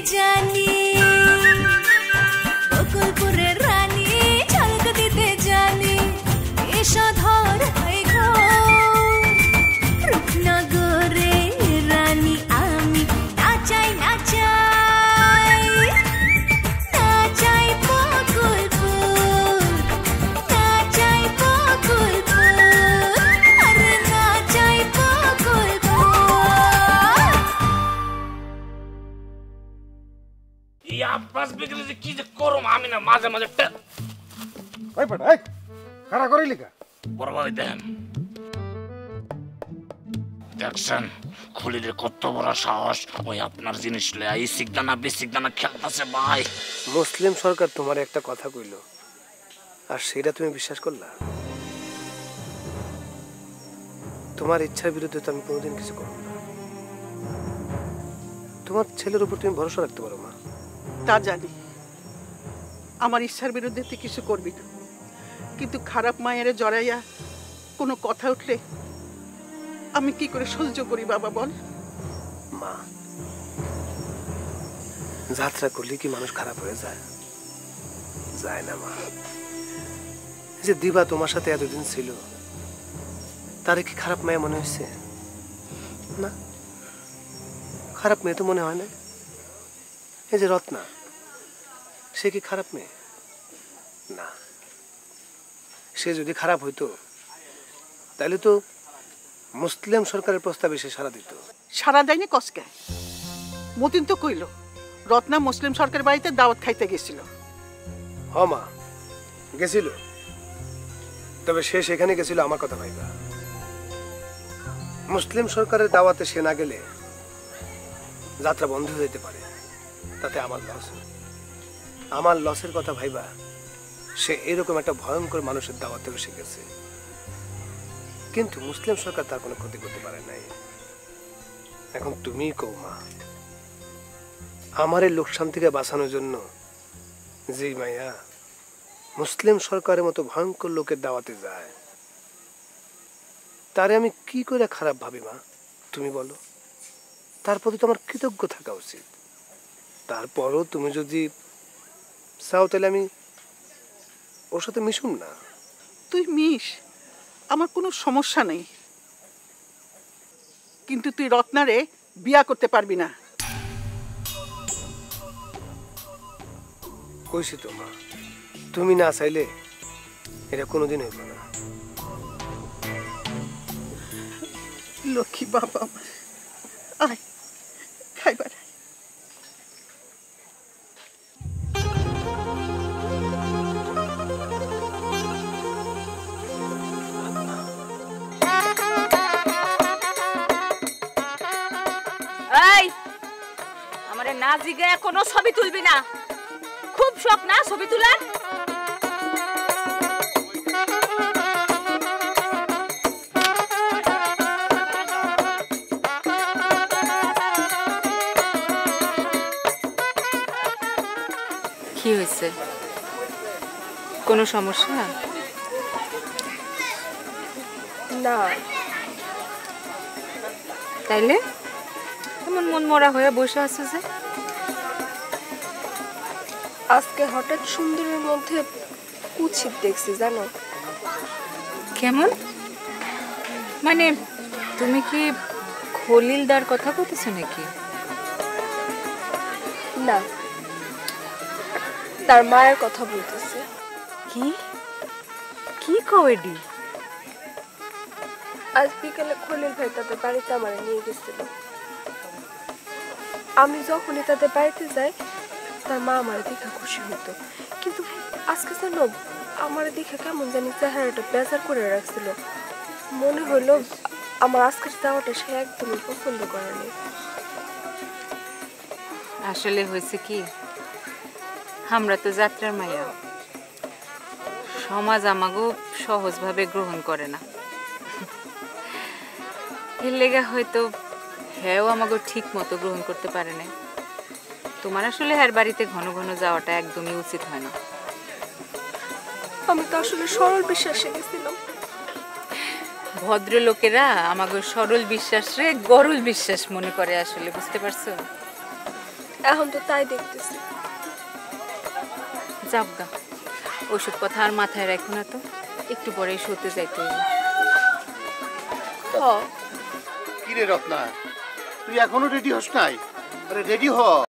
জানি বকুলপুরের রানী ঝলক দিতে জানি এসো ধর হয়ে গো রূপনগরে রানী আমি নাচাই নাচাই নাচাই বকুলপুর নাচাই বকুলপুর আরে নাচাই বকুলপুর এই আব্বাস বেগরে যে কি যে করম আমি না মাঝে মাঝে ওই পড় এই খাড়া করে লিখা বড় ভাই দেন দেখছেন খুলিলে কত বড় সাহস ওই আপনার জিনিস লে এই সিগদানা বেসিগদানা খেলতেছে ভাই মুসলিম সরকার তোমার একটা কথা কইল আর সেটা তুমি বিশ্বাস করলা তোমার ইচ্ছার বিরুদ্ধে তো আমি কোনোদিন কিছু করব না তোমার ছেলের উপর তুমি ভরসা রাখতে পারো মা তা জানি আমার ইচ্ছার বিরুদ্ধে তুই কিছু করবি না কিন্তু খারাপ মায়ের জড়াইয়া কোনো কথা উঠলে আমি কি করে সহ্য করি বাবা বল মা যাত্রা করলে কি মানুষ খারাপ হয়ে যায় যায় না মা যে দিবা তোমার সাথে এতদিন ছিল তারে কি খারাপ মেয়ে মনে হয়েছে না খারাপ মেয়ে তো মনে হয় না এই যে রত্না সে কি খারাপ মেয়ে না সে যদি খারাপ হইতো তাহলে তো মুসলিম সরকারের প্রস্তাবে সে সাড়া দিত সারা দেয়নি কসকে মতিন তো কইল রত্না মুসলিম সরকার বাড়িতে দাওয়াত খাইতে গেছিল হ মা গেছিল তবে সে সেখানে গেছিল আমার কথা ভাইবা মুসলিম সরকারের দাওয়াতে সে না গেলে যাত্রা বন্ধ হয়ে যেতে পারে তাতে আমার লসের কথা ভাইবা সে এরকম একটা ভয়ঙ্কর মানুষের দাওয়াতেও শিখেছে কিন্তু মুসলিম সরকার তার কোনো ক্ষতি করতে পারে নাই এখন তুমি কও মা আমার এই লোকসান থেকে বাঁচানোর জন্য যে মাইয়া মুসলিম সরকারের মতো ভয়ঙ্কর লোকের দাওয়াতে যায় তারে আমি কি করে খারাপ ভাবি মা তুমি বলো তার প্রতি তো আমার কৃতজ্ঞ থাকা উচিত তারপরও তুমি যদি চাও তাহলে আমি ওর সাথে মিশুম না তুই মিশ আমার কোনো সমস্যা নেই কিন্তু তুই রত্নারে বিয়া করতে পারবি না কইছি তো মা তুমি না চাইলে এটা কোনোদিন হইব না লক্ষ্মী বাবা আয় খাইবার আমারে না জিগে কোনো ছবি তুলবি না খুব শখ না ছবি তোলার কি হয়েছে কোনো সমস্যা না তাইলে এমন মন মরা হয়ে বসে আছে যে আজকে হঠাৎ সুন্দরের মধ্যে কুৎসিত দেখছি জানো কেমন মানে তুমি কি খলিলদার কথা কইতেছো নাকি না তার মায়ের কথা বলতেছে কি কি কওয়েডি আজ বিকেলে খলিল ভাই তাদের বাড়িতে আমার নিয়ে গেছিল আমি যখনই তাদের বাড়িতে যাই তার মা আমার দেখা খুশি হতো কিন্তু আজকে জানো আমার দেখে কেমন জানি চেহারাটা বেজার করে রাখছিল মনে হলো আমার আজকের যাওয়াটা সে একদমই পছন্দ করেনি আসলে হয়েছে কি আমরা তো যাত্রার মায়া সমাজ আমাগো সহজভাবে গ্রহণ করে না এর লেগে হয়তো হ্যাঁ আমাগো ঠিক মতো গ্রহণ করতে পারে না তোমার আসলে হ্যার বাড়িতে ঘন ঘন যাওয়াটা একদমই উচিত হয় না আমি তো আসলে সরল বিশ্বাসে গেছিলাম ভদ্রলোকেরা আমাগো সরল বিশ্বাস রে গরল বিশ্বাস মনে করে আসলে বুঝতে পারছো এখন তো তাই দেখতেছি। যাবগা, ওইসব কথা আর মাথায় রাখো না তো, একটু পরে শুতে যাইতে হবে। হ কি রে রত্না, তুই এখনো রেডি হস নাই? আরে রেডি হ।